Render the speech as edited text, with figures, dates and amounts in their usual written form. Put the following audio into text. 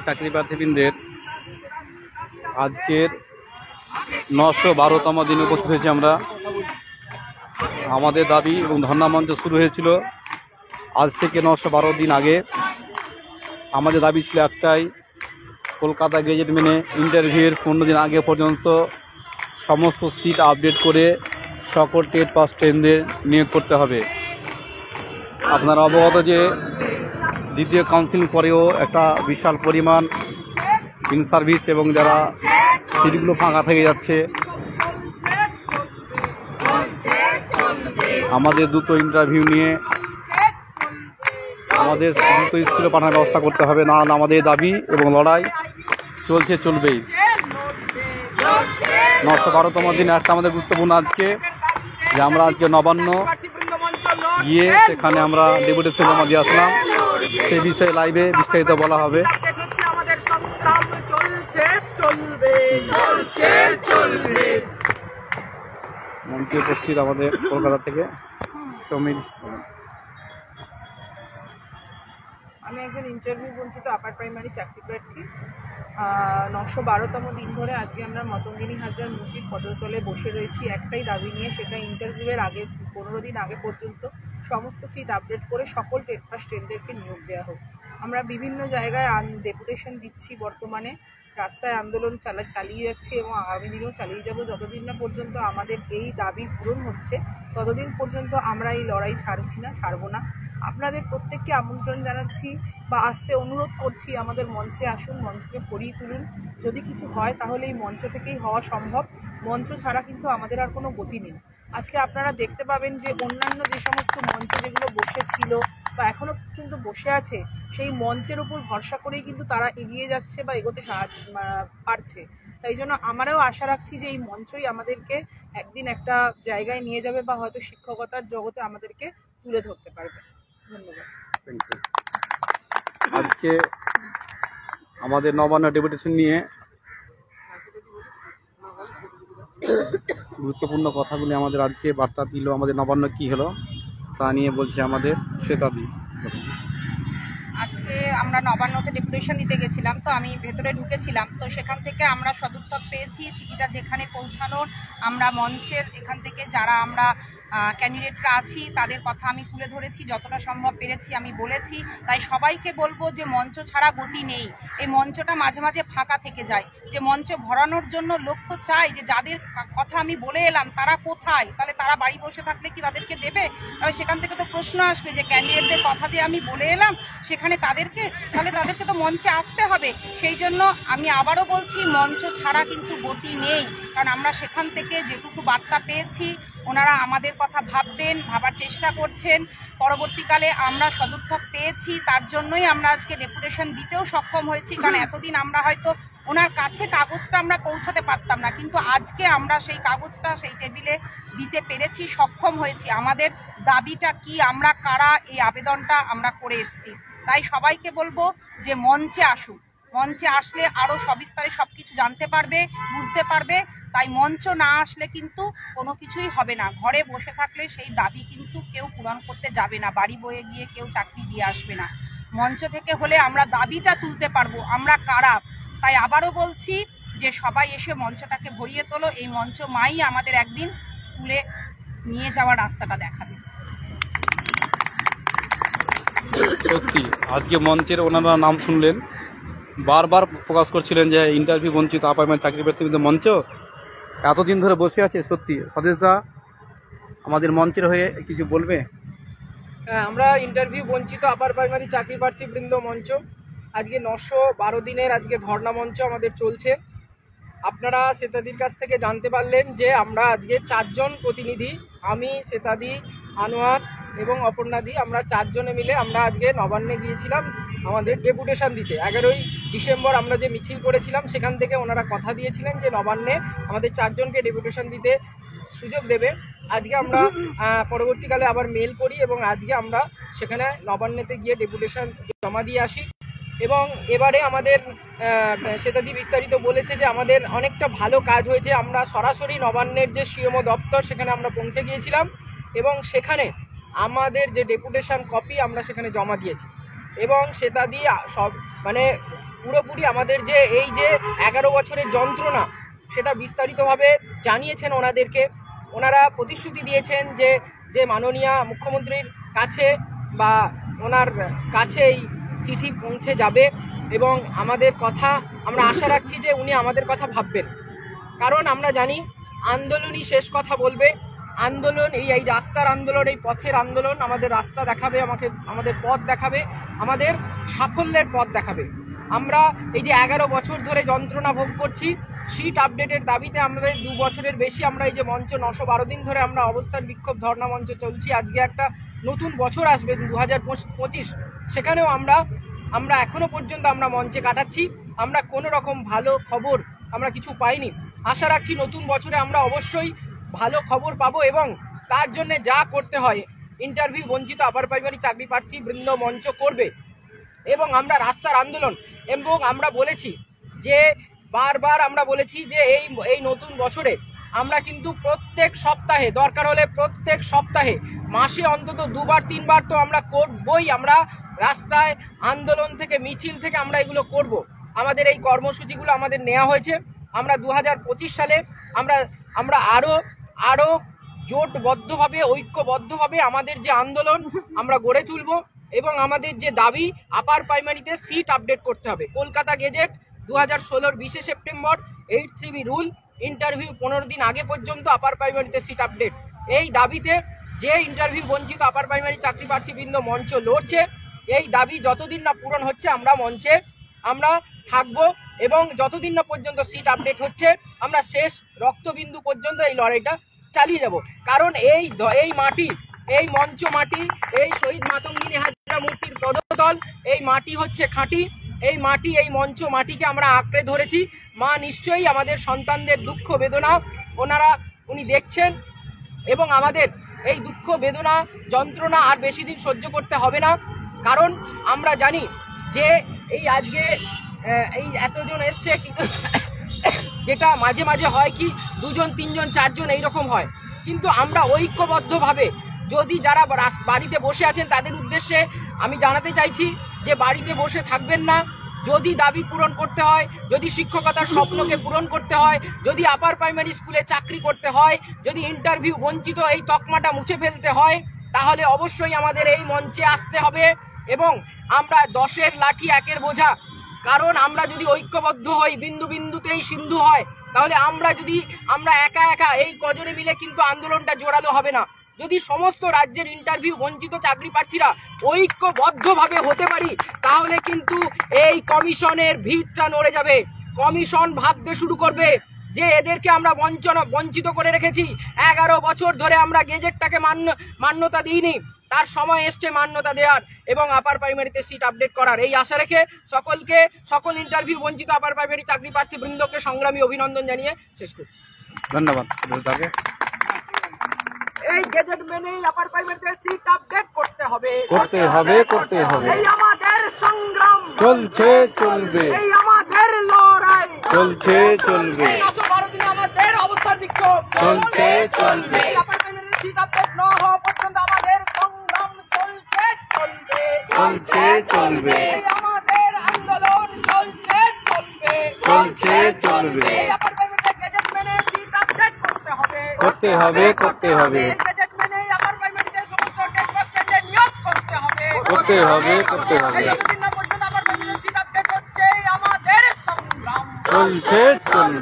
চাকরি প্রার্থীবৃন্দের আজকের 912তম দিনে উপস্থিত হয়েছি আমরা। আমাদের দাবি এবং ধর্ণা মঞ্চ শুরু হয়েছিল আজ থেকে 912 দিন আগে। আমাদের দাবি ছিল একটাই, কলকাতা গেজেট মেনে ইন্টারভিউয়ের 15 দিন আগে পর্যন্ত সমস্ত সিট আপডেট করে সকল টেট পাস ট্রেনদের নিয়োগ করতে হবে। আপনারা অবগত যে দ্বিতীয় কাউন্সিলিং পরেও একটা বিশাল পরিমাণ ইন সার্ভিস এবং যারা সিটগুলো ফাঁকা থেকে যাচ্ছে, আমাদের দ্রুত ইন্টারভিউ নিয়ে আমাদের দ্রুত স্কুলে পাঠানোর ব্যবস্থা করতে হবে, না আমাদের দাবি এবং লড়াই চলবেই। 912তম দিনে একটা আমাদের গুরুত্বপূর্ণ আজকে যে আমরা আজকে নবান্ন গিয়ে সেখানে আমরা ডেপুটেশন জমা দিয়ে আসলাম। সেই বিষয়ে লাইভে বিস্তারিত বলা হবে। মঞ্চে উপস্থিত আমাদের কলকাতা থেকে সমীর। আমি একজন ইন্টারভিউ বঞ্চিত আপার প্রাইমারি চাকরি প্রার্থী। 912তম দিন ধরে আজকে আমরা মতঙ্গিনী হাজরার মূর্তির পদতলে বসে রয়েছি একটাই দাবি নিয়ে, সেটা ইন্টারভিউয়ের আগে 15 দিন আগে পর্যন্ত সমস্ত সিট আপডেট করে সকল টেট পাস ট্রেনদেরকে নিয়োগ দেওয়া হোক। আমরা বিভিন্ন জায়গায় ডেপুটেশন দিচ্ছি, বর্তমানে রাস্তায় আন্দোলন চালিয়ে যাচ্ছি এবং আগামী দিনেও চালিয়ে যাব। যতদিন না পর্যন্ত আমাদের এই দাবি পূরণ হচ্ছে ততদিন পর্যন্ত আমরা এই লড়াই ছাড়বো না। আপনাদের প্রত্যেককে আমন্ত্রণ জানাচ্ছি বা আসতে অনুরোধ করছি, আমাদের মঞ্চে আসুন, মঞ্চকে ভরিয়ে তুলুন। যদি কিছু হয় তাহলে এই মঞ্চ থেকেই হওয়া সম্ভব, মঞ্চ ছাড়া কিন্তু আমাদের আর কোনো গতি নেই। আজকে আপনারা দেখতে পাবেন যে অন্যান্য যে সমস্ত মঞ্চ যেগুলো বসেছিল বা এখনও পর্যন্ত বসে আছে, সেই মঞ্চের উপর ভরসা করেই কিন্তু তারা এগিয়ে যাচ্ছে বা এগোতে পারছে। তাই জন্য আমরাও আশা রাখছি যে এই মঞ্চই আমাদেরকে একদিন একটা জায়গায় নিয়ে যাবে বা হয়তো শিক্ষকতার জগতে আমাদেরকে তুলে ধরতে পারবে। ধন্যবাদ। আজকে আমাদের নবান্ন ডেপুটেশন নিয়ে গুরুত্বপূর্ণ কথাগুলি আমাদের আজকে বার্তা দিল, আমাদের নবান্ন কি হলো তা নিয়ে বলছে আমাদের শ্বেতাদি। আজকে আমরা নবান্নতে ডেপুটেশন দিতে গেছিলাম, তো আমি ভেতরে ঢুকেছিলাম, তো সেখান থেকে আমরা সদুত্তর পেয়েছি। চিঠিটা যেখানে পৌঁছানোর আমরা মঞ্চের এখান থেকে যারা আমরা ক্যান্ডিডেটরা আছি তাদের কথা আমি তুলে ধরেছি, যতটা সম্ভব পেরেছি আমি বলেছি। তাই সবাইকে বলবো যে মঞ্চ ছাড়া গতি নেই, এই মঞ্চটা মাঝে মাঝে ফাঁকা থেকে যায়, যে মঞ্চ ভরানোর জন্য লক্ষ্য চাই যে যাদের কথা আমি বলে এলাম তারা কোথায়, তাহলে তারা বাড়ি বসে থাকলে কি তাদেরকে দেবে? তাহলে সেখান থেকে তো প্রশ্ন আসবে যে ক্যান্ডিডেটদের কথা যে আমি বলে এলাম সেখানে তাদেরকে তো মঞ্চে আসতে হবে। সেই জন্য আমি আবারও বলছি, মঞ্চ ছাড়া কিন্তু গতি নেই, কারণ আমরা সেখান থেকে যেটুকু বার্তা পেয়েছি ওনারা আমাদের কথা ভাবার চেষ্টা করছেন। পরবর্তীকালে আমরা সদুত্তর পেয়েছি, তার জন্যই আমরা আজকে ডেপুটেশন দিতেও সক্ষম হয়েছি, কারণ এতদিন আমরা হয়তো ওনার কাছে কাগজটা আমরা পৌঁছাতে পারতাম না, কিন্তু আজকে আমরা সেই কাগজটা সেই টেবিলে দিতে পেরেছি, সক্ষম হয়েছি। আমাদের দাবিটা কি, আমরা কারা, এই আবেদনটা আমরা করে এসেছি। তাই সবাইকে বলবো যে মঞ্চে আসুন, মঞ্চে আসলে আরও সবিস্তারে সব কিছু জানতে পারবে, বুঝতে পারবে। তাই মঞ্চ না আসলে কিন্তু কোনো কিছুই হবে না। ঘরে বসে থাকলে সেই দাবি কিন্তু কেউ পূরণ করতে যাবে না, বাড়ি বয়ে গিয়ে কেউ চাকরি দিয়ে আসবে না। মঞ্চ থেকে হলে আমরা দাবিটা তুলতে পারবো, আমরা কারা। তাই আবারও বলছি যে সবাই এসে মঞ্চটাকে ভরিয়ে তোলো, এই মঞ্চ মাই আমাদের একদিন স্কুলে নিয়ে যাওয়ার রাস্তাটা দেখাবে। সত্যি আজকে মঞ্চের ওনারা নাম শুনলেন, বারবার প্রকাশ করছিলেন যে ইন্টারভিউ বঞ্চিত আপার চাকরি প্রার্থীদের মঞ্চ এতদিন ধরে বসে আছে। সত্যি স্বদেশদা আমাদের মঞ্চের হয়ে কিছু বলবে? হ্যাঁ, আমরা ইন্টারভিউ বঞ্চিত আপার প্রাইমারি চাকরি প্রার্থী বৃন্দ মঞ্চ আজকে 912 দিনের আজকে ধর্ণা মঞ্চ আমাদের চলছে। আপনারা শ্বেতাদির কাছ থেকে জানতে পারলেন যে আমরা আজকে 4 জন প্রতিনিধি, আমি, শ্বেতাদি, আনোয়ার এবং অপর্ণাদি, আমরা 4 জনে মিলে আমরা আজকে নবান্নে গিয়েছিলাম আমাদের ডেপুটেশন দিতে। 11ই ডিসেম্বর আমরা যে মিছিল করেছিলাম সেখান থেকে ওনারা কথা দিয়েছিলেন যে নবান্নে আমাদের 4 জনকে ডেপুটেশন দিতে সুযোগ দেবে। আজকে আমরা পরবর্তীকালে আবার মেল করি এবং আজকে আমরা সেখানে নবান্নেতে গিয়ে ডেপুটেশন জমা দিয়ে আসি। এবং এবারে আমাদের শ্বেতাদি বিস্তারিত বলেছে যে আমাদের অনেকটা ভালো কাজ হয়েছে। আমরা সরাসরি নবান্নের যে সিএমও দপ্তর সেখানে আমরা পৌঁছে গিয়েছিলাম এবং সেখানে আমাদের যে ডেপুটেশন কপি আমরা সেখানে জমা দিয়েছি। এবং সেটা দিয়ে সব মানে পুরোপুরি আমাদের যে এই যে 11 বছরের যন্ত্রণা সেটা বিস্তারিতভাবে জানিয়েছেন ওনাদেরকে। ওনারা প্রতিশ্রুতি দিয়েছেন যে মাননীয় মুখ্যমন্ত্রীর কাছে বা ওনার কাছে এই চিঠি পৌঁছে যাবে এবং আমাদের কথা আমরা আশা রাখছি যে উনি আমাদের কথা ভাববেন। কারণ আমরা জানি আন্দোলনই শেষ কথা বলবে। আন্দোলন এই রাস্তার আন্দোলন, এই পথের আন্দোলন আমাদের রাস্তা দেখাবে, আমাদের পথ দেখাবে, আমাদের সাফল্যের পথ দেখাবে। আমরা এই যে 11 বছর ধরে যন্ত্রণা ভোগ করছি, সিট আপডেটের দাবিতে আমাদের 2 বছরের বেশি আমরা এই যে মঞ্চ 912 দিন ধরে আমরা অবস্থান বিক্ষোভ ধর্ণা মঞ্চ চলছি। আজকে একটা নতুন বছর আসবে 2025, সেখানেও আমরা এখনো পর্যন্ত আমরা মঞ্চে কাটাচ্ছি। আমরা কোনো রকম ভালো খবর আমরা কিছু পাইনি। আশা রাখছি নতুন বছরে আমরা অবশ্যই ভালো খবর পাবো এবং তার জন্য যা করতে হয় ইন্টারভিউ বঞ্চিত আপার প্রাইমারি চাকরি প্রার্থী বৃন্দ মঞ্চ করবে এবং আমরা রাস্তার আন্দোলন। এবং আমরা বলেছি যে বারবার আমরা বলেছি যে এই নতুন বছরে আমরা কিন্তু প্রত্যেক সপ্তাহে, দরকার হলে প্রত্যেক সপ্তাহে, মাসে অন্তত 2-3 বার তো আমরা করবই। আমরা রাস্তায় আন্দোলন থেকে, মিছিল থেকে আমরা এগুলো করব। আমাদের এই কর্মসূচিগুলো আমাদের নেওয়া হয়েছে। আমরা 2025 সালে আমরা আরও জোটবদ্ধভাবে, ঐক্যবদ্ধভাবে আমাদের যে আন্দোলন আমরা গড়ে তুলব এবং আমাদের যে দাবি আপার প্রাইমারিতে সিট আপডেট করতে হবে। Kolkata gazette 2016 20 September 8(3)B rule, interview 15 দিন আগে পর্যন্ত আপার প্রাইমারিতে সিট আপডেট। এই দাবিতে যে ইন্টারভিউ বঞ্চিত আপার প্রাইমারি চাকরি প্রার্থীবৃন্দ মঞ্চ লড়ছে, এই দাবি যতদিন না পূরণ হচ্ছে আমরা মঞ্চে আমরা থাকবো এবং যতদিন না পর্যন্ত সিট আপডেট হচ্ছে আমরা শেষ রক্তবিন্দু পর্যন্ত এই লড়াইটা চালিয়ে যাব। কারণ এই মাটি, এই মঞ্চ মাটি, এই শহীদ মাতঙ্গিনী হাজরা মূর্তির পদতল, এই মাটি হচ্ছে খাঁটি। এই মাটি, এই মঞ্চ মাটিকে আমরা আঁকড়ে ধরেছি। মা নিশ্চয়ই আমাদের সন্তানদের দুঃখ বেদনা উনি দেখছেন এবং আমাদের এই দুঃখ বেদনা যন্ত্রণা আর বেশি দিন সহ্য করতে হবে না। কারণ আমরা জানি যে এই আজকে এই এতজন এসছে, কিন্তু যেটা মাঝে মাঝে হয় কি 2 জন 3 জন 4 জন এইরকম হয়, কিন্তু আমরা ঐক্যবদ্ধভাবে যদি যারা বাড়িতে বসে আছেন তাদের উদ্দেশ্যে আমি জানাতে চাইছি যে বাড়িতে বসে থাকবেন না। যদি দাবি পূরণ করতে হয়, যদি শিক্ষকতার স্বপ্নকে পূরণ করতে হয়, যদি আপার প্রাইমারি স্কুলে চাকরি করতে হয়, যদি ইন্টারভিউ বঞ্চিত এই তকমাটা মুছে ফেলতে হয়, তাহলে অবশ্যই আমাদের এই মঞ্চে আসতে হবে এবং আমরা 10-এর লাঠি 1-এর বোঝা। কারণ আমরা যদি ঐক্যবদ্ধ হই, বিন্দু বিন্দুতেই সিন্ধু হয়, তাহলে আমরা একা একা এই কজনে মিলে কিন্তু আন্দোলনটা জোরালো হবে না। যদি সমস্ত রাজ্যের ইন্টারভিউ বঞ্চিত চাকরি প্রার্থীরা ঐক্যবদ্ধভাবে হতে পারি, তাহলে কিন্তু এই কমিশনের ভিতটা নড়ে যাবে। কমিশন ভাবতে শুরু করবে যে এদেরকে আমরা বঞ্চিত করে রেখেছি, 11 বছর ধরে আমরা গেজেটটাকে মান্যতা দিইনি, তার সময় এসছে মান্যতা দেওয়ার এবং আপার প্রাইমারিতে সিট আপডেট করার। এই আশা রেখে সকল ইন্টারভিউ বঞ্চিত আপার প্রাইমারি চাকরি প্রার্থী বৃন্দকে সংগ্রামী অভিনন্দন জানিয়ে শেষ করছি। ধন্যবাদ। এই গেজেট মেনেই আপার প্রাইমারিতে সিট আপডেট করতে হবে। এই আমাদের সংগ্রাম চলছে, চলবে। এই আমাদের লড়াই চলছে, চলবে। 912 দিনে আমাদের অবস্থান বিক্ষোভ চলছে, চলবে। আপার প্রাইমারিতে সিট আপডেট না হওয়া পর্যন্ত আমাদের সংগ্রাম চলছে, চলবে। চলছে, চলবে। এই আমাদের আন্দোলন চলছে, চলবে। চলছে, চলবে। এই আপার প্রাইমারিতে গেজেট মেনে সিট আপডেট করতে হবে। করতে হবে। গেজেট মেনে আপার প্রাইমারিতে সমস্ত টেস্টে নিয়োগ করতে হবে। করতে হবে। যতদিন না পর্যন্ত আপার প্রাইমারিতে সিট আপডেট হচ্ছে আমাদের সংগ্রাম চলছে, চলবে।